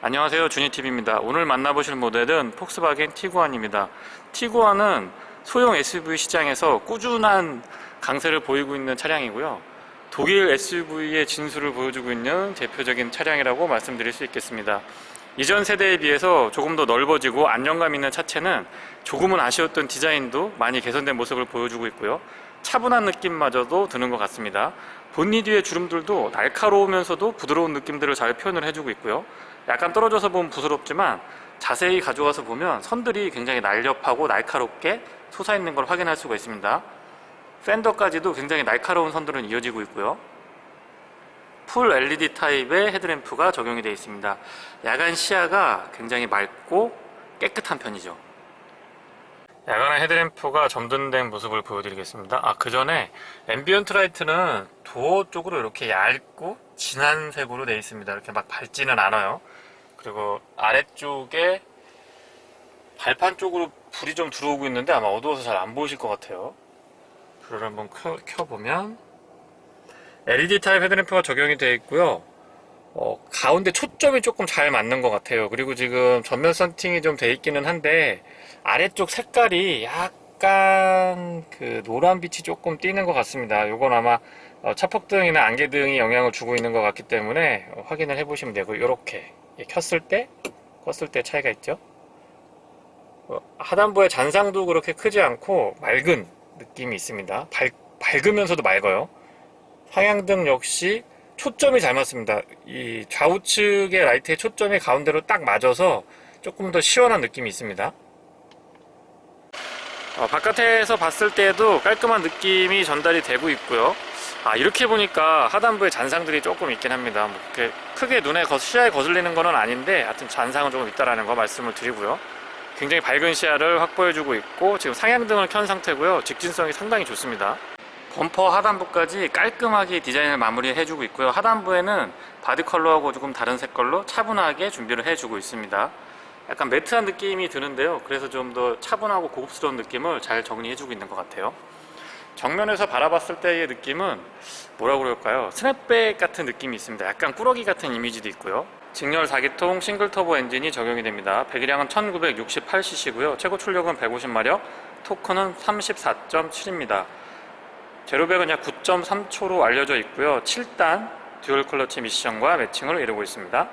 안녕하세요, 주니TV입니다. 오늘 만나보실 모델은 폭스바겐 티구안입니다. 티구안은 소형 SUV 시장에서 꾸준한 강세를 보이고 있는 차량이고요. 독일 SUV의 진수를 보여주고 있는 대표적인 차량이라고 말씀드릴 수 있겠습니다. 이전 세대에 비해서 조금 더 넓어지고 안정감 있는 차체는 조금은 아쉬웠던 디자인도 많이 개선된 모습을 보여주고 있고요. 차분한 느낌마저도 드는 것 같습니다. 본닛 위의 주름들도 날카로우면서도 부드러운 느낌들을 잘 표현을 해주고 있고요. 약간 떨어져서 보면 부스럽지만 자세히 가져와서 보면 선들이 굉장히 날렵하고 날카롭게 솟아있는 걸 확인할 수가 있습니다. 팬더까지도 굉장히 날카로운 선들은 이어지고 있고요. 풀 LED 타입의 헤드램프가 적용이 되어 있습니다. 야간 시야가 굉장히 맑고 깨끗한 편이죠. 야간의 헤드램프가 점등된 모습을 보여드리겠습니다. 그 전에 앰비언트 라이트는 도어 쪽으로 이렇게 얇고 진한 색으로 되어 있습니다. 이렇게 막 밝지는 않아요. 그리고 아래쪽에 발판 쪽으로 불이 좀 들어오고 있는데 아마 어두워서 잘 안 보이실 것 같아요. 불을 한번 켜보면 LED 타입 헤드램프가 적용이 되어 있고요. 가운데 초점이 조금 잘 맞는 것 같아요. 그리고 지금 전면 썬팅이 좀 되어 있기는 한데 아래쪽 색깔이 약간 그 노란빛이 조금 띄는 것 같습니다. 요건 아마 차폭등이나 안개등이 영향을 주고 있는 것 같기 때문에 확인을 해보시면 되고, 요렇게 켰을 때 껐을 때 차이가 있죠. 하단부의 잔상도 그렇게 크지 않고 맑은 느낌이 있습니다. 밝으면서도 맑아요. 상향등 역시 초점이 잘 맞습니다. 이 좌우측의 라이트의 초점이 가운데로 딱 맞아서 조금 더 시원한 느낌이 있습니다. 바깥에서 봤을 때도 깔끔한 느낌이 전달이 되고 있고요. 이렇게 보니까 하단부에 잔상들이 조금 있긴 합니다. 뭐 그렇게 크게 시야에 거슬리는 건 아닌데 하여튼 잔상은 조금 있다라는 거 말씀을 드리고요. 굉장히 밝은 시야를 확보해주고 있고 지금 상향등을 켠 상태고요. 직진성이 상당히 좋습니다. 범퍼 하단부까지 깔끔하게 디자인을 마무리해주고 있고요. 하단부에는 바디 컬러하고 조금 다른 색깔로 차분하게 준비를 해주고 있습니다. 약간 매트한 느낌이 드는데요. 그래서 좀 더 차분하고 고급스러운 느낌을 잘 정리해주고 있는 것 같아요. 정면에서 바라봤을 때의 느낌은 뭐라고 그럴까요? 스냅백 같은 느낌이 있습니다. 약간 꾸러기 같은 이미지도 있고요. 직렬 4기통 싱글 터보 엔진이 적용이 됩니다. 배기량은 1968cc고요. 최고 출력은 150마력, 토크는 34.7입니다. 제로백은 약 9.3초로 알려져 있고요. 7단 듀얼 클러치 미션과 매칭을 이루고 있습니다.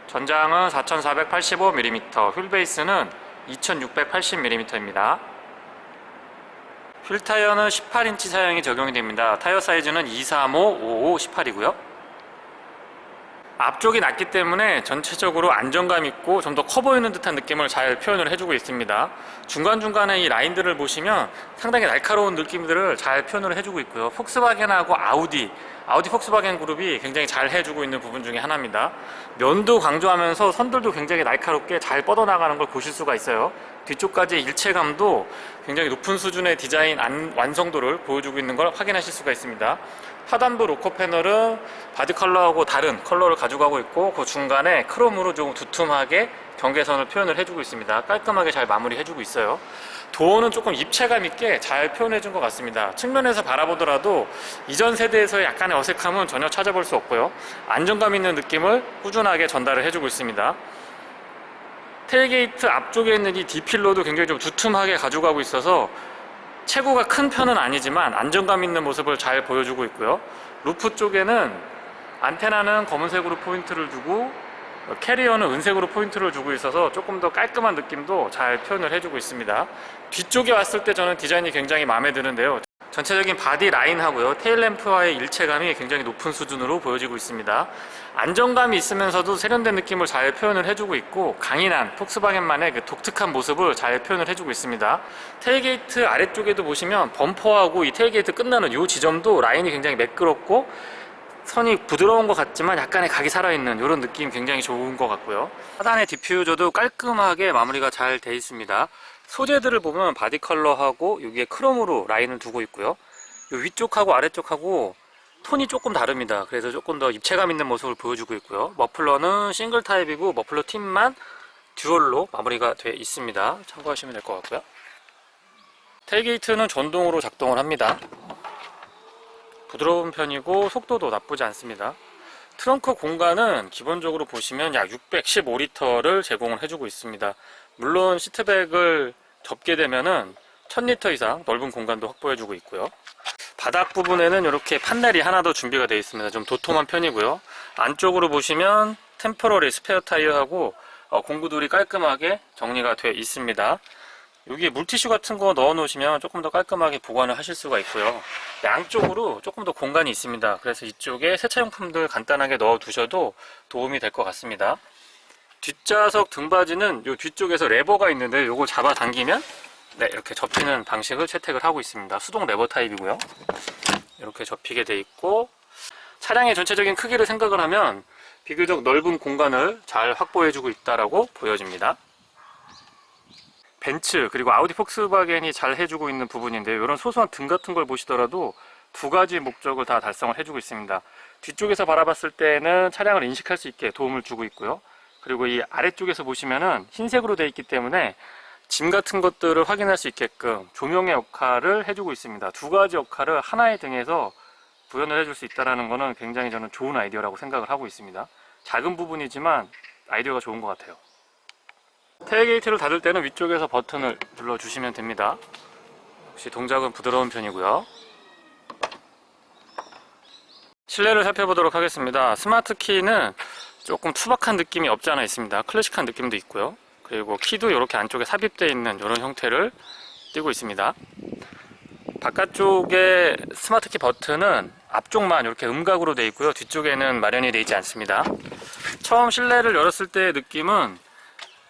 전장은 4485mm, 휠베이스는 2680mm입니다. 휠 타이어는 18인치 사양이 적용이 됩니다. 타이어 사이즈는 235, 55, 18이고요. 앞쪽이 낮기 때문에 전체적으로 안정감 있고 좀 더 커 보이는 듯한 느낌을 잘 표현을 해주고 있습니다. 중간중간에 이 라인들을 보시면 상당히 날카로운 느낌들을 잘 표현을 해주고 있고요. 폭스바겐하고 아우디 폭스바겐 그룹이 굉장히 잘 해주고 있는 부분 중에 하나입니다. 면도 강조하면서 선들도 굉장히 날카롭게 잘 뻗어나가는 걸 보실 수가 있어요. 뒤쪽까지의 일체감도 굉장히 높은 수준의 디자인 완성도를 보여주고 있는 걸 확인하실 수가 있습니다. 하단부 로커 패널은 바디 컬러하고 다른 컬러를 가져가고 있고 그 중간에 크롬으로 조금 두툼하게 경계선을 표현을 해주고 있습니다. 깔끔하게 잘 마무리해주고 있어요. 도어는 조금 입체감 있게 잘 표현해준 것 같습니다. 측면에서 바라보더라도 이전 세대에서의 약간의 어색함은 전혀 찾아볼 수 없고요. 안정감 있는 느낌을 꾸준하게 전달을 해주고 있습니다. 테일게이트 앞쪽에 있는 이 D필러도 굉장히 좀 두툼하게 가져가고 있어서 체구가 큰 편은 아니지만 안정감 있는 모습을 잘 보여주고 있고요. 루프 쪽에는 안테나는 검은색으로 포인트를 주고 캐리어는 은색으로 포인트를 주고 있어서 조금 더 깔끔한 느낌도 잘 표현을 해주고 있습니다. 뒤쪽에 왔을 때 저는 디자인이 굉장히 마음에 드는데요. 전체적인 바디 라인하고요, 테일램프와의 일체감이 굉장히 높은 수준으로 보여지고 있습니다. 안정감이 있으면서도 세련된 느낌을 잘 표현을 해주고 있고 강인한 폭스바겐만의 그 독특한 모습을 잘 표현을 해주고 있습니다. 테일게이트 아래쪽에도 보시면 범퍼하고 이 테일게이트 끝나는 이 지점도 라인이 굉장히 매끄럽고 선이 부드러운 것 같지만 약간의 각이 살아있는 이런 느낌 굉장히 좋은 것 같고요. 하단의 디퓨저도 깔끔하게 마무리가 잘 되어 있습니다. 소재들을 보면 바디 컬러하고 여기에 크롬으로 라인을 두고 있고요. 이 위쪽하고 아래쪽하고 톤이 조금 다릅니다. 그래서 조금 더 입체감 있는 모습을 보여주고 있고요. 머플러는 싱글 타입이고 머플러 팁만 듀얼로 마무리가 되어 있습니다. 참고하시면 될 것 같고요. 테일게이트는 전동으로 작동을 합니다. 부드러운 편이고 속도도 나쁘지 않습니다. 트렁크 공간은 기본적으로 보시면 약 615리터를 제공을 해주고 있습니다. 물론 시트백을 접게 되면은 1000리터 이상 넓은 공간도 확보해주고 있고요. 바닥 부분에는 이렇게 판넬이 하나 더 준비가 되어 있습니다. 좀 도톰한 편이고요. 안쪽으로 보시면 템퍼러리 스페어 타이어하고 공구들이 깔끔하게 정리가 되어 있습니다. 여기 물티슈 같은 거 넣어 놓으시면 조금 더 깔끔하게 보관을 하실 수가 있고요. 양쪽으로 조금 더 공간이 있습니다. 그래서 이쪽에 세차용품들 간단하게 넣어 두셔도 도움이 될 것 같습니다. 뒷좌석 등받이는 이 뒤쪽에서 레버가 있는데 이걸 잡아 당기면 네, 이렇게 접히는 방식을 채택을 하고 있습니다. 수동 레버 타입이고요. 이렇게 접히게 돼 있고, 차량의 전체적인 크기를 생각을 하면 비교적 넓은 공간을 잘 확보해주고 있다라고 보여집니다. 벤츠 그리고 아우디 폭스바겐이 잘 해주고 있는 부분인데요. 이런 소소한 등 같은 걸 보시더라도 두 가지 목적을 다 달성을 해주고 있습니다. 뒤쪽에서 바라봤을 때는 차량을 인식할 수 있게 도움을 주고 있고요. 그리고 이 아래쪽에서 보시면은 흰색으로 되어 있기 때문에 짐 같은 것들을 확인할 수 있게끔 조명의 역할을 해주고 있습니다. 두 가지 역할을 하나의 등에서 구현을 해줄 수 있다는 것은 굉장히 저는 좋은 아이디어라고 생각을 하고 있습니다. 작은 부분이지만 아이디어가 좋은 것 같아요. 테일게이트를 닫을 때는 위쪽에서 버튼을 눌러주시면 됩니다. 역시 동작은 부드러운 편이고요. 실내를 살펴보도록 하겠습니다. 스마트 키는 조금 투박한 느낌이 없지 않아 있습니다. 클래식한 느낌도 있고요. 그리고 키도 이렇게 안쪽에 삽입되어 있는 이런 형태를 띄고 있습니다. 바깥쪽에 스마트 키 버튼은 앞쪽만 이렇게 음각으로 되어 있고요. 뒤쪽에는 마련이 되어 있지 않습니다. 처음 실내를 열었을 때의 느낌은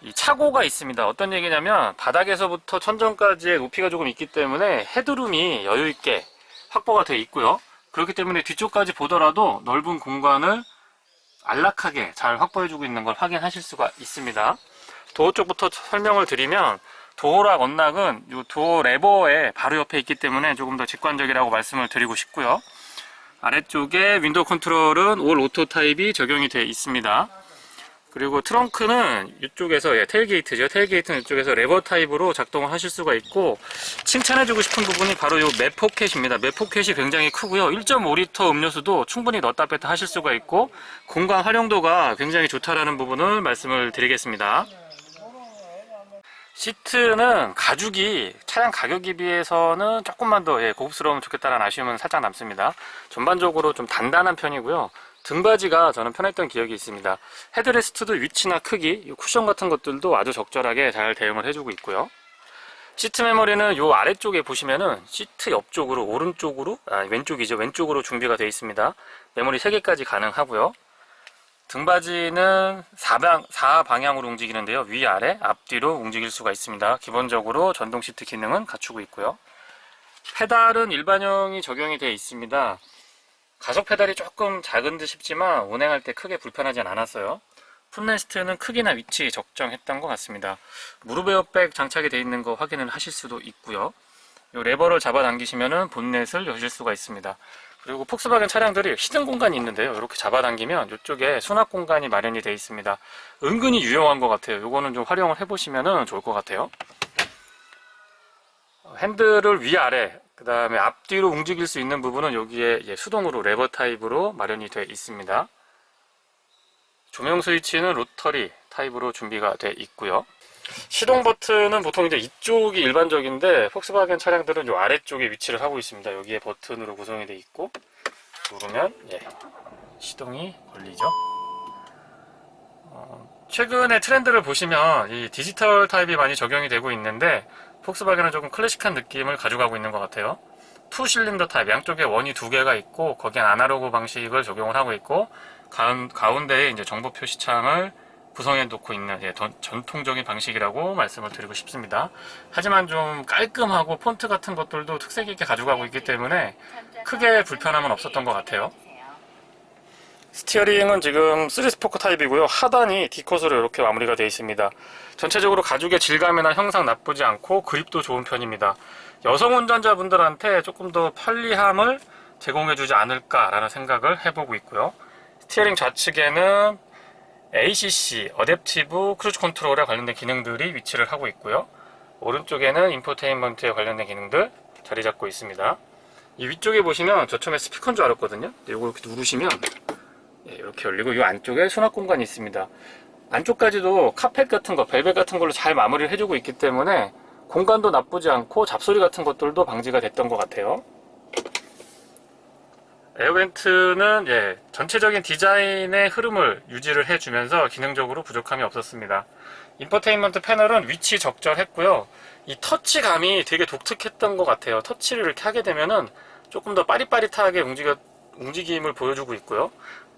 이 차고가 있습니다. 어떤 얘기냐면 바닥에서부터 천정까지의 높이가 조금 있기 때문에 헤드룸이 여유있게 확보가 되어 있고요. 그렇기 때문에 뒤쪽까지 보더라도 넓은 공간을 안락하게 잘 확보해주고 있는 걸 확인하실 수가 있습니다. 도어 쪽부터 설명을 드리면 도어락 언락은 이 도어 레버의 바로 옆에 있기 때문에 조금 더 직관적이라고 말씀을 드리고 싶고요. 아래쪽에 윈도우 컨트롤은 올 오토 타입이 적용이 되어 있습니다. 그리고 트렁크는 이쪽에서 테일게이트죠. 테일게이트는 이쪽에서 레버 타입으로 작동을 하실 수가 있고, 칭찬해주고 싶은 부분이 바로 이 맵 포켓입니다. 맵 포켓이 굉장히 크고요. 1.5리터 음료수도 충분히 넣었다 뺐다 하실 수가 있고, 공간 활용도가 굉장히 좋다라는 부분을 말씀을 드리겠습니다. 시트는 가죽이 차량 가격에 비해서는 조금만 더 고급스러우면 좋겠다는 아쉬움은 살짝 남습니다. 전반적으로 좀 단단한 편이고요. 등받이가 저는 편했던 기억이 있습니다. 헤드레스트도 위치나 크기, 쿠션 같은 것들도 아주 적절하게 잘 대응을 해주고 있고요. 시트 메모리는 이 아래쪽에 보시면은 시트 옆쪽으로 왼쪽이죠. 왼쪽으로 준비가 되어 있습니다. 메모리 3개까지 가능하고요. 등받이는 4방향으로 움직이는데요. 위아래, 앞뒤로 움직일 수가 있습니다. 기본적으로 전동 시트 기능은 갖추고 있고요. 페달은 일반형이 적용이 되어 있습니다. 가속 페달이 조금 작은 듯 싶지만 운행할 때 크게 불편하진 않았어요. 풋레스트는 크기나 위치 적정했던 것 같습니다. 무릎 에어백 장착이 되어 있는 거 확인을 하실 수도 있고요. 이 레버를 잡아당기시면 본넷을 여실 수가 있습니다. 그리고 폭스바겐 차량들이 히든 공간이 있는데요. 이렇게 잡아당기면 이쪽에 수납 공간이 마련이 되어 있습니다. 은근히 유용한 것 같아요. 이거는 좀 활용을 해보시면 좋을 것 같아요. 핸들을 위아래, 그 다음에 앞뒤로 움직일 수 있는 부분은 여기에 수동으로 레버 타입으로 마련이 되어 있습니다. 조명 스위치는 로터리 타입으로 준비가 되어 있고요. 시동 버튼은 보통 이제 이쪽이 일반적인데 폭스바겐 차량들은 이 아래쪽에 위치를 하고 있습니다. 여기에 버튼으로 구성이 되어 있고 누르면 시동이 걸리죠. 최근에 트렌드를 보시면 이 디지털 타입이 많이 적용이 되고 있는데 폭스바겐은 조금 클래식한 느낌을 가져가고 있는 것 같아요. 투 실린더 타입, 양쪽에 원이 2개가 있고 거기엔 아날로그 방식을 적용을 하고 있고 가운데에 이제 정보 표시창을 구성해 놓고 있는 전통적인 방식이라고 말씀을 드리고 싶습니다. 하지만 좀 깔끔하고 폰트 같은 것들도 특색 있게 가져가고 있기 때문에 크게 불편함은 없었던 것 같아요. 스티어링은 지금 3스포크 타입이고요. 하단이 D컷으로 이렇게 마무리가 되어 있습니다. 전체적으로 가죽의 질감이나 형상 나쁘지 않고 그립도 좋은 편입니다. 여성 운전자분들한테 조금 더 편리함을 제공해주지 않을까라는 생각을 해보고 있고요. 스티어링 좌측에는 ACC, 어댑티브 크루즈 컨트롤에 관련된 기능들이 위치를 하고 있고요. 오른쪽에는 인포테인먼트에 관련된 기능들 자리 잡고 있습니다. 이 위쪽에 보시면 저 처음에 스피커인 줄 알았거든요. 이거 이렇게 누르시면 이렇게 열리고 이 안쪽에 수납 공간이 있습니다. 안쪽까지도 카펫 같은 거, 벨벳 같은 걸로 잘 마무리를 해주고 있기 때문에 공간도 나쁘지 않고 잡소리 같은 것들도 방지가 됐던 것 같아요. 에어벤트는 전체적인 디자인의 흐름을 유지를 해주면서 기능적으로 부족함이 없었습니다. 인포테인먼트 패널은 위치 적절했고요. 이 터치감이 되게 독특했던 것 같아요. 터치를 이렇게 하게 되면은 조금 더 빠릿빠릿하게 움직임을 보여주고 있고요.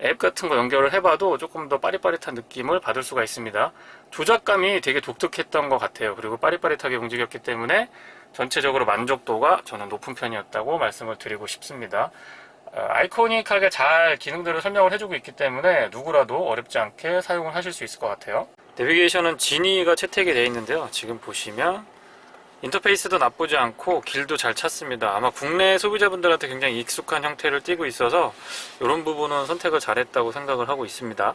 앱 같은 거 연결을 해봐도 조금 더 빠릿빠릿한 느낌을 받을 수가 있습니다. 조작감이 되게 독특했던 것 같아요. 그리고 빠릿빠릿하게 움직였기 때문에 전체적으로 만족도가 저는 높은 편이었다고 말씀을 드리고 싶습니다. 아이코닉하게 잘 기능들을 설명을 해주고 있기 때문에 누구라도 어렵지 않게 사용을 하실 수 있을 것 같아요. 내비게이션은 지니가 채택이 되어 있는데요. 지금 보시면 인터페이스도 나쁘지 않고 길도 잘 찾습니다. 아마 국내 소비자분들한테 굉장히 익숙한 형태를 띠고 있어서 이런 부분은 선택을 잘했다고 생각을 하고 있습니다.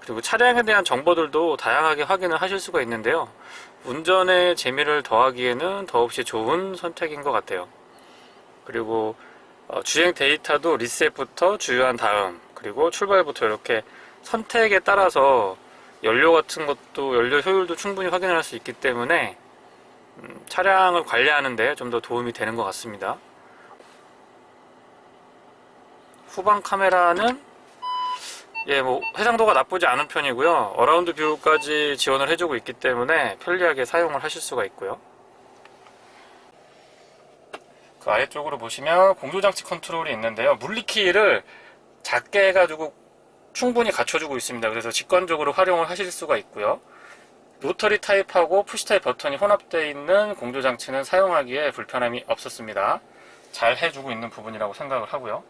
그리고 차량에 대한 정보들도 다양하게 확인을 하실 수가 있는데요. 운전의 재미를 더하기에는 더없이 좋은 선택인 것 같아요. 그리고 주행 데이터도 리셋부터 주유한 다음, 그리고 출발부터 이렇게 선택에 따라서 연료 같은 것도, 연료 효율도 충분히 확인을 할 수 있기 때문에 차량을 관리하는데 좀 더 도움이 되는 것 같습니다. 후방 카메라는 해상도가 나쁘지 않은 편이고요. 어라운드 뷰까지 지원을 해주고 있기 때문에 편리하게 사용을 하실 수가 있고요. 그 아래쪽으로 보시면 공조장치 컨트롤이 있는데요. 물리키를 작게 해가지고 충분히 갖춰주고 있습니다. 그래서 직관적으로 활용을 하실 수가 있고요. 로터리 타입하고 푸시 타입 버튼이 혼합되어 있는 공조장치는 사용하기에 불편함이 없었습니다. 잘 해주고 있는 부분이라고 생각을 하고요.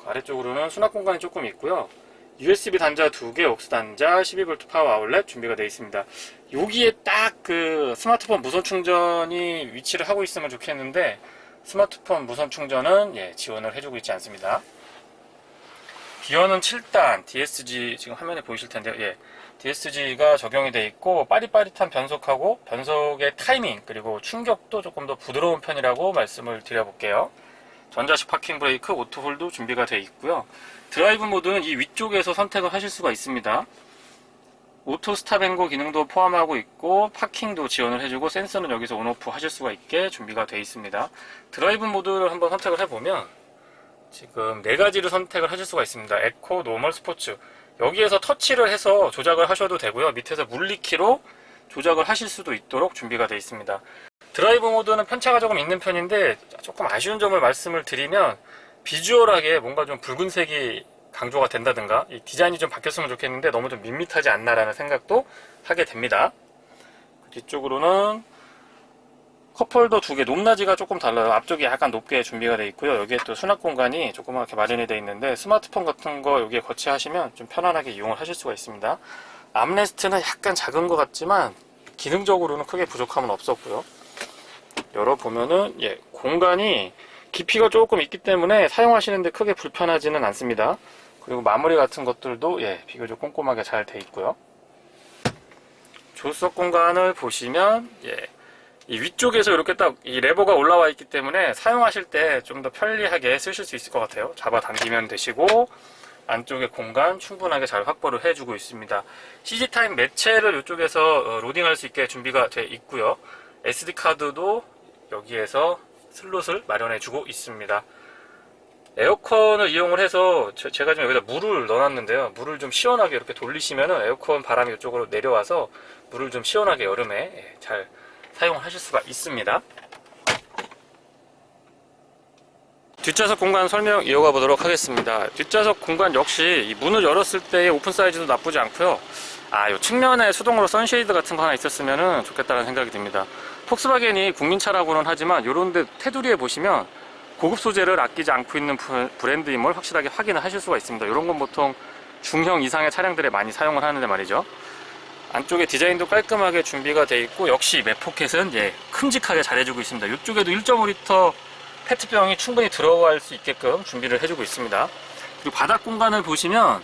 그 아래쪽으로는 수납 공간이 조금 있고요. USB 단자 2개, 옥스 단자, 12V 파워 아울렛 준비가 되어 있습니다. 여기에 딱 그 스마트폰 무선 충전이 위치를 하고 있으면 좋겠는데 스마트폰 무선 충전은 지원을 해주고 있지 않습니다. 기어는 7단 DSG 지금 화면에 보이실 텐데요. DSG가 적용이 되어 있고 빠릿빠릿한 변속하고 변속의 타이밍 그리고 충격도 조금 더 부드러운 편이라고 말씀을 드려볼게요. 전자식 파킹 브레이크, 오토 홀도 준비가 되어 있고요. 드라이브 모드는 이 위쪽에서 선택을 하실 수가 있습니다. 오토 스탑 앤고 기능도 포함하고 있고 파킹도 지원을 해주고 센서는 여기서 온오프 하실 수가 있게 준비가 되어 있습니다. 드라이브 모드를 한번 선택을 해보면 지금 4가지를 선택을 하실 수가 있습니다. 에코, 노멀, 스포츠. 여기에서 터치를 해서 조작을 하셔도 되고요. 밑에서 물리키로 조작을 하실 수도 있도록 준비가 되어 있습니다. 드라이브 모드는 편차가 조금 있는 편인데 조금 아쉬운 점을 말씀을 드리면 비주얼하게 뭔가 좀 붉은색이 강조가 된다든가 이 디자인이 좀 바뀌었으면 좋겠는데 너무 좀 밋밋하지 않나라는 생각도 하게 됩니다. 뒤쪽으로는 컵홀더 2개, 높낮이가 조금 달라요. 앞쪽이 약간 높게 준비가 되어 있고요. 여기에 또 수납 공간이 조그맣게 마련이 되어 있는데 스마트폰 같은 거 여기에 거치하시면 좀 편안하게 이용을 하실 수가 있습니다. 암레스트는 약간 작은 것 같지만 기능적으로는 크게 부족함은 없었고요. 열어보면은 공간이 깊이가 조금 있기 때문에 사용하시는데 크게 불편하지는 않습니다. 그리고 마무리 같은 것들도 비교적 꼼꼼하게 잘 되어 있고요. 조수석 공간을 보시면 이 위쪽에서 이렇게 딱 이 레버가 올라와 있기 때문에 사용하실 때 좀 더 편리하게 쓰실 수 있을 것 같아요. 잡아당기면 되시고 안쪽에 공간 충분하게 잘 확보를 해주고 있습니다. CG타임 매체를 이쪽에서 로딩할 수 있게 준비가 되어 있고요. SD카드도 여기에서 슬롯을 마련해주고 있습니다. 에어컨을 이용을 해서 제가 지금 여기다 물을 넣어놨는데요. 물을 좀 시원하게 이렇게 돌리시면 에어컨 바람이 이쪽으로 내려와서 물을 좀 시원하게 여름에 잘 사용하실 수가 있습니다. 뒷좌석 공간 설명 이어가 보도록 하겠습니다. 뒷좌석 공간 역시 이 문을 열었을 때의 오픈 사이즈도 나쁘지 않고요. 요 측면에 수동으로 선쉐이드 같은 거 하나 있었으면 좋겠다는 생각이 듭니다. 폭스바겐이 국민차라고는 하지만 요런데 테두리에 보시면 고급 소재를 아끼지 않고 있는 브랜드임을 확실하게 확인을 하실 수가 있습니다. 이런 건 보통 중형 이상의 차량들에 많이 사용을 하는데 말이죠. 안쪽에 디자인도 깔끔하게 준비가 되어 있고 역시 맵포켓은 큼직하게 잘 해주고 있습니다. 이쪽에도 1.5L 페트병이 충분히 들어갈 수 있게끔 준비를 해주고 있습니다. 그리고 바닥 공간을 보시면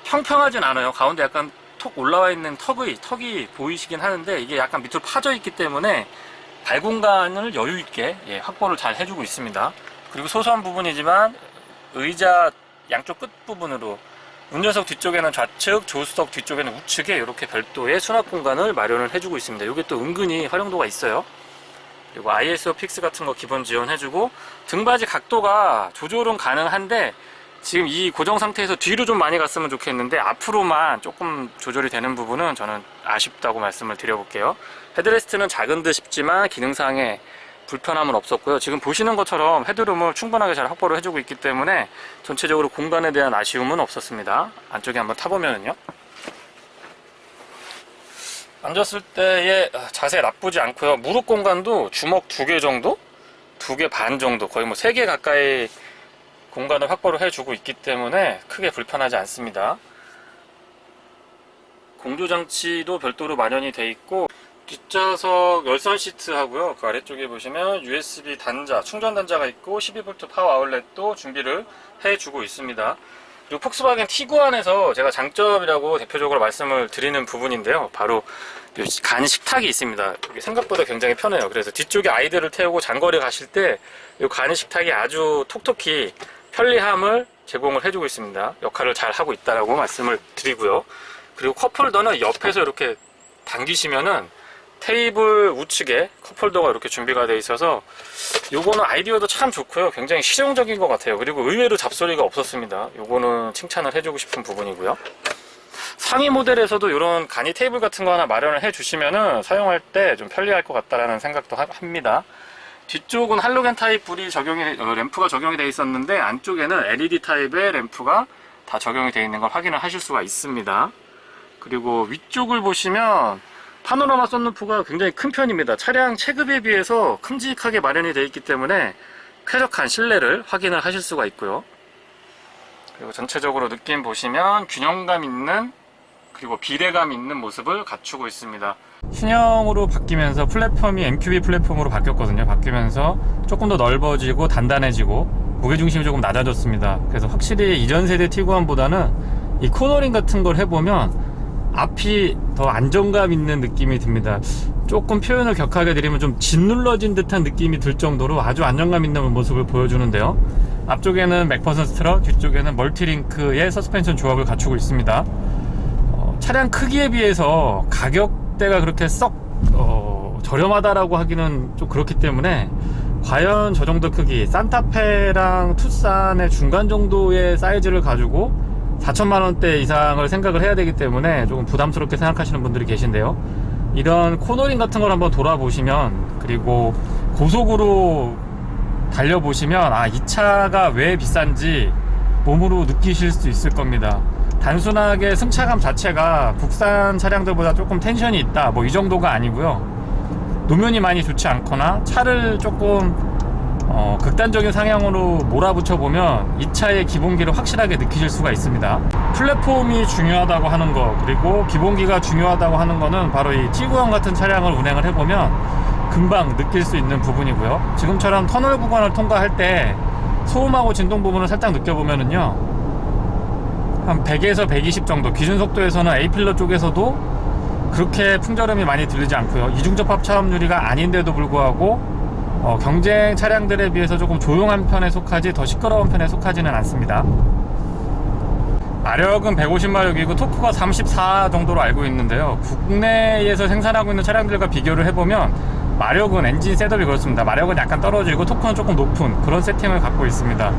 평평하진 않아요. 가운데 약간 톡 올라와 있는 턱이 보이시긴 하는데 이게 약간 밑으로 파져 있기 때문에 발 공간을 여유 있게 확보를 잘 해주고 있습니다. 그리고 소소한 부분이지만 의자 양쪽 끝 부분으로 운전석 뒤쪽에는 좌측, 조수석 뒤쪽에는 우측에 이렇게 별도의 수납 공간을 마련을 해주고 있습니다. 이게 또 은근히 활용도가 있어요. 그리고 ISO 픽스 같은 거 기본 지원해주고, 등받이 각도가 조절은 가능한데 지금 이 고정 상태에서 뒤로 좀 많이 갔으면 좋겠는데 앞으로만 조금 조절이 되는 부분은 저는 아쉽다고 말씀을 드려볼게요. 헤드레스트는 작은 듯 싶지만 기능상의 불편함은 없었고요. 지금 보시는 것처럼 헤드룸을 충분하게 잘 확보를 해주고 있기 때문에 전체적으로 공간에 대한 아쉬움은 없었습니다. 안쪽에 한번 타보면은요, 앉았을 때의 자세 나쁘지 않고요. 무릎 공간도 주먹 2개 정도? 2개 반 정도, 거의 뭐 3개 가까이 공간을 확보를 해주고 있기 때문에 크게 불편하지 않습니다. 공조장치도 별도로 마련이 되어 있고, 뒷좌석 열선 시트 하고요. 그 아래쪽에 보시면 USB 단자, 충전 단자가 있고 12V 파워 아울렛도 준비를 해주고 있습니다. 그리고 폭스바겐 티구안에서 제가 장점이라고 대표적으로 말씀을 드리는 부분인데요, 바로 간 식탁이 있습니다. 생각보다 굉장히 편해요. 그래서 뒤쪽에 아이들을 태우고 장거리 가실 때 이 간 식탁이 아주 톡톡히 편리함을 제공을 해주고 있습니다. 역할을 잘 하고 있다라고 말씀을 드리고요. 그리고 컵홀더는 옆에서 이렇게 당기시면은 테이블 우측에 컵홀더가 이렇게 준비가 되어 있어서 요거는 아이디어도 참 좋고요. 굉장히 실용적인 것 같아요. 그리고 의외로 잡소리가 없었습니다. 요거는 칭찬을 해주고 싶은 부분이고요. 상위 모델에서도 이런 간이 테이블 같은 거 하나 마련을 해 주시면은 사용할 때 좀 편리할 것 같다라는 생각도 합니다. 뒤쪽은 할로겐 타입 불이 램프가 적용이 되어 있었는데 안쪽에는 LED 타입의 램프가 다 적용이 되어 있는 걸 확인을 하실 수가 있습니다. 그리고 위쪽을 보시면 파노라마 썬루프가 굉장히 큰 편입니다. 차량 체급에 비해서 큼직하게 마련이 되어 있기 때문에 쾌적한 실내를 확인을 하실 수가 있고요. 그리고 전체적으로 느낌 보시면 균형감 있는, 그리고 비례감 있는 모습을 갖추고 있습니다. 신형으로 바뀌면서 플랫폼이 MQB 플랫폼으로 바뀌었거든요. 바뀌면서 조금 더 넓어지고 단단해지고 무게중심이 조금 낮아졌습니다. 그래서 확실히 이전 세대 티구안보다는 이 코너링 같은 걸 해보면 앞이 더 안정감 있는 느낌이 듭니다. 조금 표현을 격하게 드리면 좀 짓눌러진 듯한 느낌이 들 정도로 아주 안정감 있는 모습을 보여주는데요. 앞쪽에는 맥퍼슨 스트럿, 뒤쪽에는 멀티링크의 서스펜션 조합을 갖추고 있습니다. 차량 크기에 비해서 가격대가 그렇게 썩 저렴하다라고 하기는 좀 그렇기 때문에 과연 저 정도 크기, 산타페랑 투싼의 중간 정도의 사이즈를 가지고 4천만원대 이상을 생각을 해야 되기 때문에 조금 부담스럽게 생각하시는 분들이 계신데요. 이런 코너링 같은 걸 한번 돌아보시면, 그리고 고속으로 달려보시면 이 차가 왜 비싼지 몸으로 느끼실 수 있을 겁니다. 단순하게 승차감 자체가 국산 차량들보다 조금 텐션이 있다, 뭐 이 정도가 아니고요. 노면이 많이 좋지 않거나 차를 조금 극단적인 상향으로 몰아붙여 보면 이 차의 기본기를 확실하게 느끼실 수가 있습니다. 플랫폼이 중요하다고 하는 거, 그리고 기본기가 중요하다고 하는 거는 바로 이 티구안 같은 차량을 운행을 해보면 금방 느낄 수 있는 부분이고요. 지금처럼 터널 구간을 통과할 때 소음하고 진동 부분을 살짝 느껴보면은요, 한 100에서 120 정도, 기준 속도에서는 A필러 쪽에서도 그렇게 풍절음이 많이 들리지 않고요. 이중접합 차음 유리가 아닌데도 불구하고 경쟁 차량들에 비해서 조금 조용한 편에 속하지 더 시끄러운 편에 속하지는 않습니다. 마력은 150마력이고 토크가 34 정도로 알고 있는데요. 국내에서 생산하고 있는 차량들과 비교를 해보면 마력은 엔진 셋업이 그렇습니다. 마력은 약간 떨어지고 토크는 조금 높은 그런 세팅을 갖고 있습니다.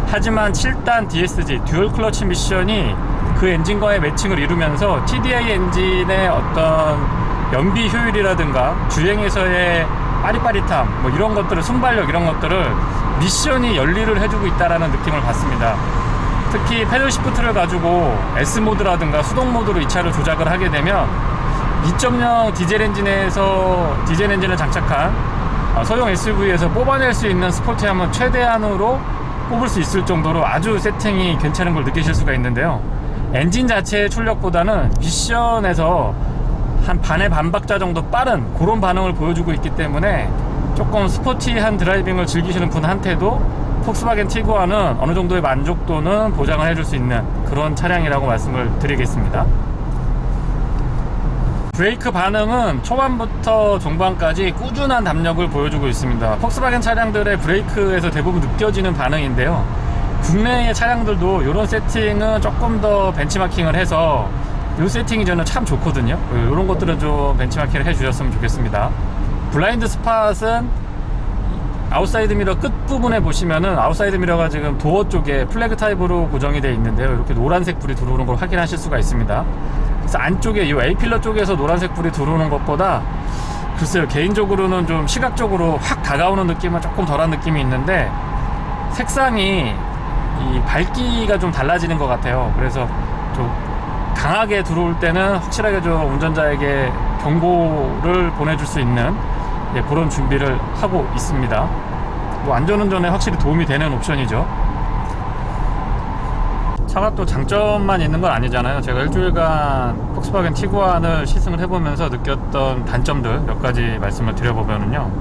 하지만 7단 DSG 듀얼 클러치 미션이 그 엔진과의 매칭을 이루면서 TDI 엔진의 어떤 연비 효율이라든가 주행에서의 빠릿빠릿함, 뭐 이런 것들을, 순발력 이런 것들을 미션이 열일을 해주고 있다라는 느낌을 받습니다. 특히 패들 시프트를 가지고 S모드라든가 수동 모드로 이 차를 조작을 하게 되면 2.0 디젤 엔진을 장착한 소형 SUV에서 뽑아낼 수 있는 스포티함은 최대한으로 뽑을 수 있을 정도로 아주 세팅이 괜찮은 걸 느끼실 수가 있는데요. 엔진 자체의 출력보다는 미션에서 한 반의 반박자 정도 빠른 그런 반응을 보여주고 있기 때문에 조금 스포티한 드라이빙을 즐기시는 분한테도 폭스바겐 티구안은 어느 정도의 만족도는 보장을 해줄 수 있는 그런 차량이라고 말씀을 드리겠습니다. 브레이크 반응은 초반부터 중반까지 꾸준한 담력을 보여주고 있습니다. 폭스바겐 차량들의 브레이크에서 대부분 느껴지는 반응인데요, 국내의 차량들도 이런 세팅은 조금 더 벤치마킹을 해서 이 세팅이 저는 참 좋거든요. 이런 것들은 좀 벤치마킹을 해주셨으면 좋겠습니다. 블라인드 스팟은 아웃사이드 미러 끝부분에 보시면은 아웃사이드 미러가 지금 도어 쪽에 플래그 타입으로 고정이 되어 있는데요. 이렇게 노란색 불이 들어오는 걸 확인하실 수가 있습니다. 그래서 안쪽에 이 A필러 쪽에서 노란색 불이 들어오는 것보다 글쎄요, 개인적으로는 좀 시각적으로 확 다가오는 느낌은 조금 덜한 느낌이 있는데 색상이 이 밝기가 좀 달라지는 것 같아요. 그래서 좀 강하게 들어올 때는 확실하게 좀 운전자에게 경고를 보내줄 수 있는 그런 준비를 하고 있습니다. 뭐 안전운전에 확실히 도움이 되는 옵션이죠. 차가 또 장점만 있는 건 아니잖아요. 제가 일주일간 폭스바겐 티구안을 시승을 해보면서 느꼈던 단점들 몇 가지 말씀을 드려보면요.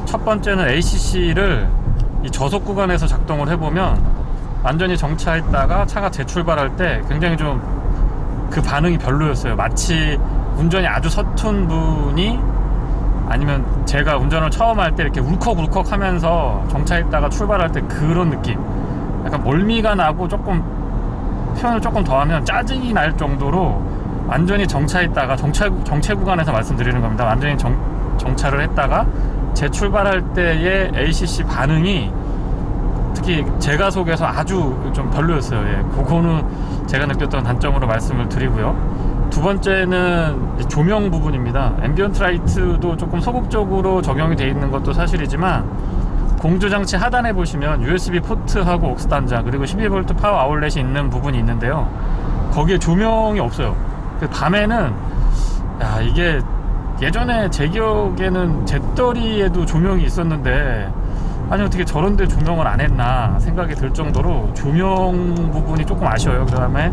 첫 번째는 ACC를 이 저속 구간에서 작동을 해보면 완전히 정차했다가 차가 재출발할 때 굉장히 좀 그 반응이 별로였어요. 마치 운전이 아주 서툰 분이 아니면 제가 운전을 처음 할 때 이렇게 울컥울컥 하면서 정차했다가 출발할 때 그런 느낌, 약간 멀미가 나고 조금 표현을 조금 더 하면 짜증이 날 정도로 완전히 정차했다가 정체 구간에서 말씀드리는 겁니다. 완전히 정차를 했다가 재출발할 때의 ACC 반응이 특히 제가 속에서 아주 좀 별로였어요. 예, 그거는 제가 느꼈던 단점으로 말씀을 드리고요. 두 번째는 조명 부분입니다. 앰비언트 라이트도 조금 소극적으로 적용이 되어 있는 것도 사실이지만 공조장치 하단에 보시면 USB 포트하고 옥스 단자 그리고 12V 파워 아울렛이 있는 부분이 있는데요. 거기에 조명이 없어요. 밤에는 이게 예전에 제 기억에는 잿더리에도 조명이 있었는데 아니 어떻게 저런데 조명을 안 했나 생각이 들 정도로 조명 부분이 조금 아쉬워요. 그 다음에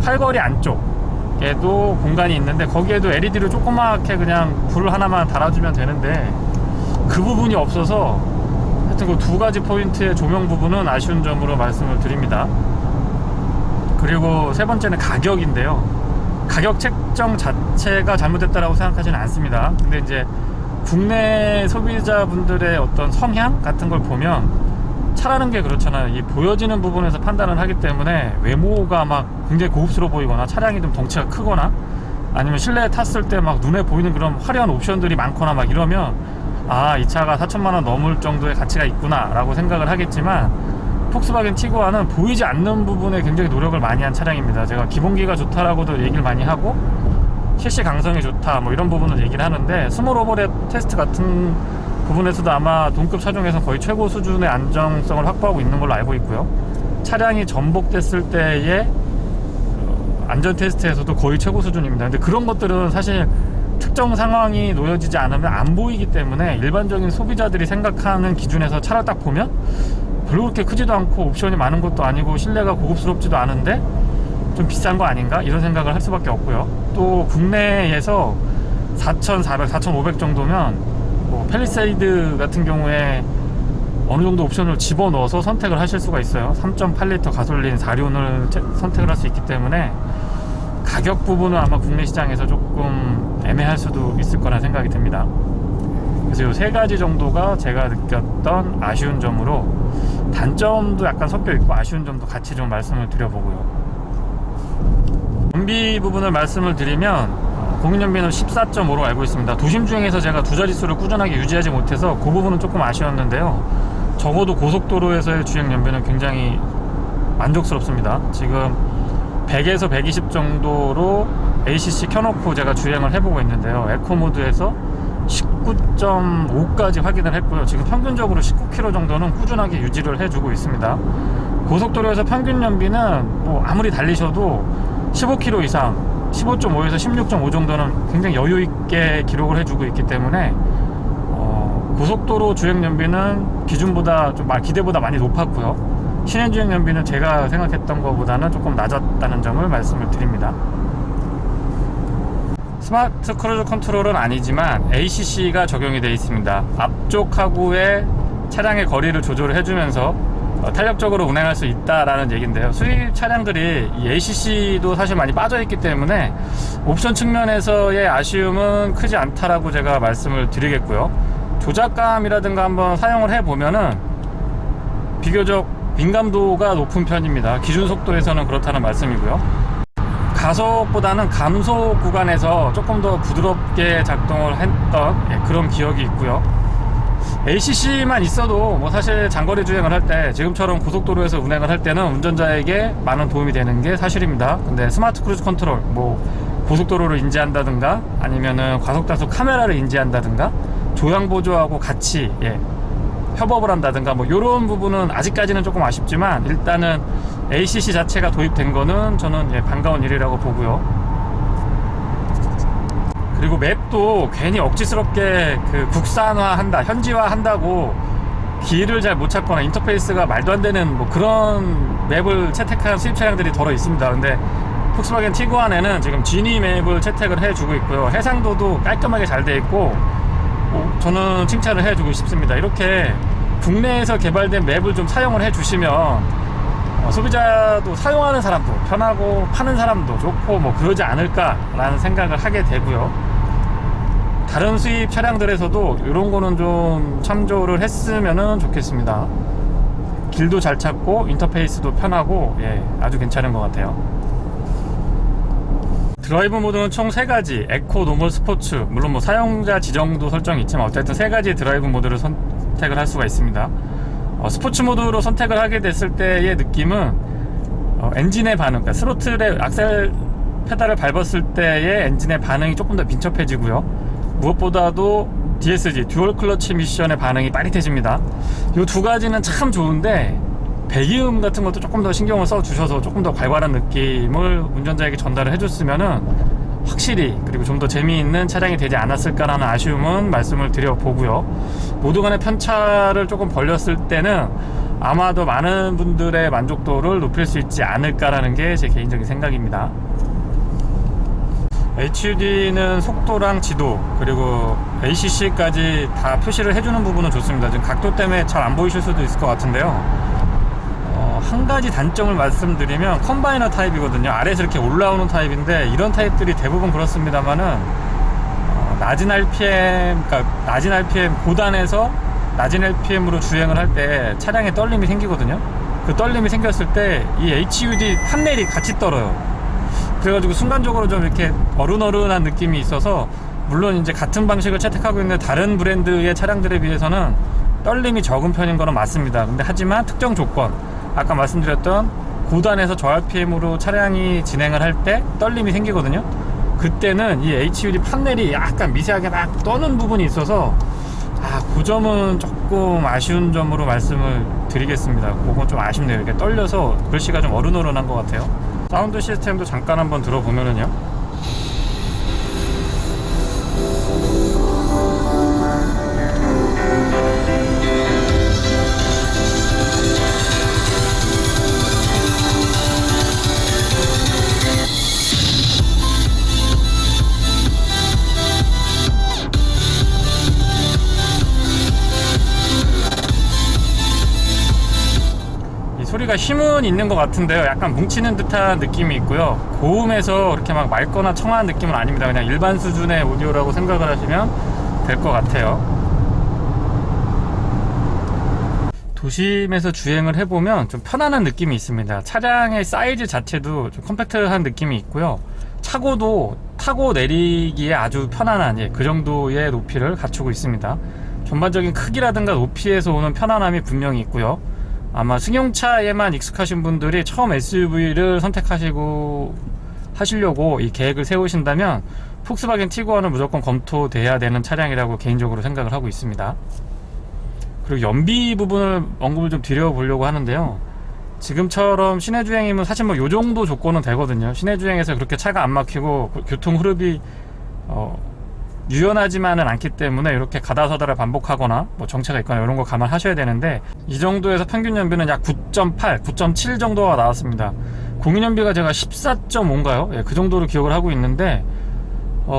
팔걸이 안쪽에도 공간이 있는데 거기에도 LED를 조그맣게 그냥 불 하나만 달아주면 되는데 그 부분이 없어서 하여튼 그 두 가지 포인트의 조명 부분은 아쉬운 점으로 말씀을 드립니다. 그리고 세 번째는 가격인데요. 가격 책정 자체가 잘못됐다라고 생각하지는 않습니다. 근데 이제 국내 소비자분들의 어떤 성향 같은 걸 보면 차라는 게 그렇잖아요. 이 보여지는 부분에서 판단을 하기 때문에 외모가 막 굉장히 고급스러워 보이거나 차량이 좀 덩치가 크거나 아니면 실내에 탔을 때 막 눈에 보이는 그런 화려한 옵션들이 많거나 막 이러면 이 차가 4천만원 넘을 정도의 가치가 있구나 라고 생각을 하겠지만 폭스바겐 티구안은 보이지 않는 부분에 굉장히 노력을 많이 한 차량입니다. 제가 기본기가 좋다라고도 얘기를 많이 하고 실시 강성이 좋다 뭐 이런 부분을 얘기를 하는데 스몰 오버랩 테스트 같은 부분에서도 아마 동급 차종에서 거의 최고 수준의 안정성을 확보하고 있는 걸로 알고 있고요. 차량이 전복됐을 때의 안전 테스트에서도 거의 최고 수준입니다. 근데 그런 것들은 사실 특정 상황이 놓여지지 않으면 안 보이기 때문에 일반적인 소비자들이 생각하는 기준에서 차를 딱 보면 별로 그렇게 크지도 않고 옵션이 많은 것도 아니고 실내가 고급스럽지도 않은데 좀 비싼 거 아닌가? 이런 생각을 할 수밖에 없고요. 또 국내에서 4,400, 4,500 정도면 뭐 팰리세이드 같은 경우에 어느 정도 옵션을 집어넣어서 선택을 하실 수가 있어요. 3.8리터 가솔린 4륜을 선택을 할 수 있기 때문에 가격 부분은 아마 국내 시장에서 조금 애매할 수도 있을 거라 생각이 듭니다. 그래서 이 세 가지 정도가 제가 느꼈던 아쉬운 점으로 단점도 약간 섞여 있고 아쉬운 점도 같이 좀 말씀을 드려보고요. 연비 부분을 말씀을 드리면 공인연비는 14.5로 알고 있습니다. 도심 중에서 제가 두 자릿수를 꾸준하게 유지하지 못해서 그 부분은 조금 아쉬웠는데요. 적어도 고속도로에서의 주행연비는 굉장히 만족스럽습니다. 지금 100에서 120 정도로 ACC 켜놓고 제가 주행을 해보고 있는데요. 에코 모드에서 19.5까지 확인을 했고요. 지금 평균적으로 19km 정도는 꾸준하게 유지를 해주고 있습니다. 고속도로에서 평균 연비는 뭐 아무리 달리셔도 15km 이상 15.5에서 16.5 정도는 굉장히 여유있게 기록을 해주고 있기 때문에 고속도로 주행 연비는 기준보다 좀 기대보다 많이 높았고요. 시내 주행 연비는 제가 생각했던 것보다는 조금 낮았다는 점을 말씀을 드립니다. 스마트 크루즈 컨트롤은 아니지만 ACC가 적용이 되어 있습니다. 앞쪽 하구에 차량의 거리를 조절을 해주면서 탄력적으로 운행할 수 있다라는 얘기인데요. 수입 차량들이 이 ACC도 사실 많이 빠져있기 때문에 옵션 측면에서의 아쉬움은 크지 않다라고 제가 말씀을 드리겠고요. 조작감이라든가 한번 사용을 해보면은 비교적 민감도가 높은 편입니다. 기준 속도에서는 그렇다는 말씀이고요. 가속보다는 감속 구간에서 조금 더 부드럽게 작동을 했던 그런 기억이 있고요. ACC만 있어도 뭐 사실 장거리 주행을 할 때 지금처럼 고속도로에서 운행을 할 때는 운전자에게 많은 도움이 되는 게 사실입니다. 근데 스마트 크루즈 컨트롤, 뭐 고속도로를 인지한다든가 아니면은 과속단속 카메라를 인지한다든가 조향 보조하고 같이 협업을 한다든가 뭐 이런 부분은 아직까지는 조금 아쉽지만 일단은 ACC 자체가 도입된 거는 저는 반가운 일이라고 보고요. 그리고 맵도 괜히 억지스럽게 그 국산화한다, 현지화한다고 길을 잘 못 찾거나 인터페이스가 말도 안 되는 뭐 그런 맵을 채택한 수입 차량들이 덜어 있습니다. 근데 폭스바겐 티구안에는 지금 지니 맵을 채택을 해주고 있고요. 해상도도 깔끔하게 잘 돼 있고 저는 칭찬을 해주고 싶습니다. 이렇게 국내에서 개발된 맵을 좀 사용을 해주시면 소비자도 사용하는 사람도 편하고 파는 사람도 좋고 뭐 그러지 않을까라는 생각을 하게 되고요. 다른 수입 차량들에서도 이런 거는 좀 참조를 했으면 좋겠습니다. 길도 잘 찾고 인터페이스도 편하고 아주 괜찮은 것 같아요. 드라이브 모드는 총 3가지, 에코, 노멀, 스포츠. 물론 뭐 사용자 지정도 설정이 있지만 어쨌든 3가지 드라이브 모드를 선택을 할 수가 있습니다. 스포츠 모드로 선택을 하게 됐을 때의 느낌은 엔진의 반응, 그러니까 스로틀의 악셀 페달을 밟았을 때의 엔진의 반응이 조금 더 민첩해지고요. 무엇보다도 DSG, 듀얼 클러치 미션의 반응이 빠릿해집니다. 이 2가지는 참 좋은데 배기음 같은 것도 조금 더 신경을 써 주셔서 조금 더 활발한 느낌을 운전자에게 전달을 해줬으면은 확실히 그리고 좀 더 재미있는 차량이 되지 않았을까라는 아쉬움은 말씀을 드려보고요. 모두 간의 편차를 조금 벌렸을 때는 아마도 많은 분들의 만족도를 높일 수 있지 않을까라는 게 제 개인적인 생각입니다. HUD는 속도랑 지도 그리고 ACC까지 다 표시를 해주는 부분은 좋습니다. 지금 각도 때문에 잘 안 보이실 수도 있을 것 같은데요. 한 가지 단점을 말씀드리면 컴바이너 타입이거든요. 아래에서 이렇게 올라오는 타입인데 이런 타입들이 대부분 그렇습니다만은 낮은 RPM, 그러니까 낮은 RPM 고단에서 낮은 RPM으로 주행을 할 때 차량에 떨림이 생기거든요. 그 떨림이 생겼을 때 이 HUD 판넬이 같이 떨어요. 그래가지고 순간적으로 좀 이렇게 어른어른한 느낌이 있어서 물론 이제 같은 방식을 채택하고 있는 다른 브랜드의 차량들에 비해서는 떨림이 적은 편인 거는 맞습니다. 근데 하지만 특정 조건, 아까 말씀드렸던 고단에서 저RPM으로 차량이 진행을 할 때 떨림이 생기거든요. 그때는 이 HUD 판넬이 약간 미세하게 막 떠는 부분이 있어서 그 점은 조금 아쉬운 점으로 말씀을 드리겠습니다. 그건 좀 아쉽네요. 이렇게 떨려서 글씨가 좀 어른어른한 것 같아요. 사운드 시스템도 잠깐 한번 들어보면은요, 소리가 힘은 있는 것 같은데요, 약간 뭉치는 듯한 느낌이 있고요. 고음에서 이렇게 막 맑거나 청아한 느낌은 아닙니다. 그냥 일반 수준의 오디오라고 생각을 하시면 될 것 같아요. 도심에서 주행을 해보면 좀 편안한 느낌이 있습니다. 차량의 사이즈 자체도 좀 컴팩트한 느낌이 있고요. 차고도 타고 내리기에 아주 편안한 그 정도의 높이를 갖추고 있습니다. 전반적인 크기라든가 높이에서 오는 편안함이 분명히 있고요. 아마 승용차에만 익숙하신 분들이 처음 SUV를 선택하시고 하시려고 이 계획을 세우신다면 폭스바겐 티구안은 무조건 검토돼야 되는 차량이라고 개인적으로 생각을 하고 있습니다. 그리고 연비 부분을 언급을 좀 드려보려고 하는데요, 지금처럼 시내주행이면 사실 뭐 요정도 조건은 되거든요. 시내주행에서 그렇게 차가 안 막히고 교통 흐름이 유연하지만은 않기 때문에 이렇게 가다서다를 반복하거나 뭐 정체가 있거나 이런 거 감안하셔야 되는데, 이 정도에서 평균 연비는 약 9.8, 9.7 정도가 나왔습니다. 공인 연비가 제가 14.5인가요? 그 정도로 기억을 하고 있는데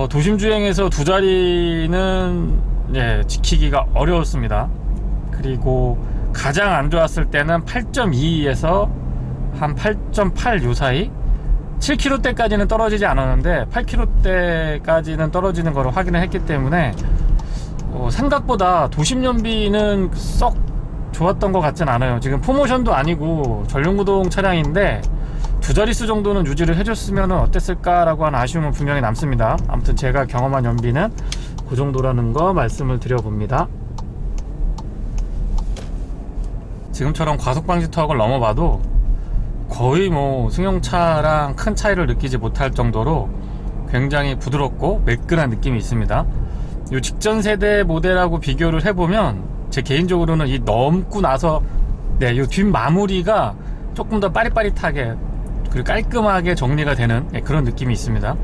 도심 주행에서 두 자리는 지키기가 어려웠습니다. 그리고 가장 안 좋았을 때는 8.2에서 한 8.8 요 사이, 7km대까지는 떨어지지 않았는데 8km대까지는 떨어지는 걸 확인을 했기 때문에 생각보다 도심 연비는 썩 좋았던 것 같진 않아요. 지금 프로모션도 아니고 전륜구동 차량인데 두 자릿수 정도는 유지를 해줬으면 어땠을까라고 하는 아쉬움은 분명히 남습니다. 아무튼 제가 경험한 연비는 그 정도라는 거 말씀을 드려봅니다. 지금처럼 과속방지 터널을 넘어봐도 거의 뭐 승용차랑 큰 차이를 느끼지 못할 정도로 굉장히 부드럽고 매끈한 느낌이 있습니다. 이 직전 세대 모델하고 비교를 해보면 제 개인적으로는 이 넘고 나서 이 뒷마무리가 조금 더 빠릿빠릿하게 그리고 깔끔하게 정리가 되는 그런 느낌이 있습니다.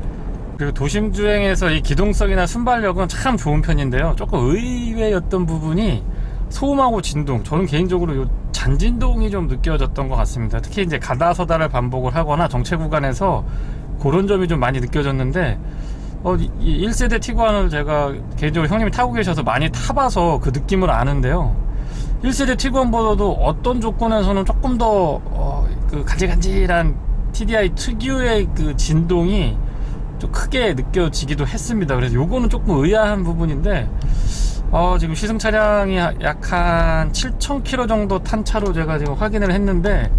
그리고 도심 주행에서 이 기동성이나 순발력은 참 좋은 편인데요, 조금 의외였던 부분이 소음하고 진동, 저는 개인적으로 요 잔진동이 좀 느껴졌던 것 같습니다. 특히 이제 가다서다를 반복을 하거나 정체 구간에서 그런 점이 좀 많이 느껴졌는데 이 1세대 티구안을 제가 개인적으로 형님이 타고 계셔서 많이 타봐서 그 느낌을 아는데요, 1세대 티구안보다도 어떤 조건에서는 조금 더 그 간질간질한 TDI 특유의 그 진동이 좀 크게 느껴지기도 했습니다. 그래서 요거는 조금 의아한 부분인데 지금 시승 차량이 약 한 7,000km 정도 탄 차로 제가 지금 확인을 했는데,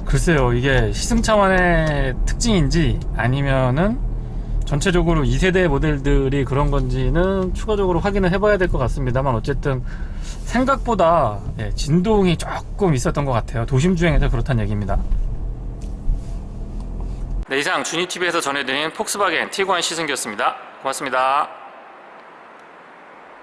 글쎄요, 이게 시승차만의 특징인지 아니면은 전체적으로 2세대 모델들이 그런 건지는 추가적으로 확인을 해봐야 될 것 같습니다만, 어쨌든 생각보다 진동이 조금 있었던 것 같아요. 도심 주행에서 그렇다는 얘기입니다. 네, 이상 주니TV에서 전해드린 폭스바겐 티구안 시승기였습니다. 고맙습니다.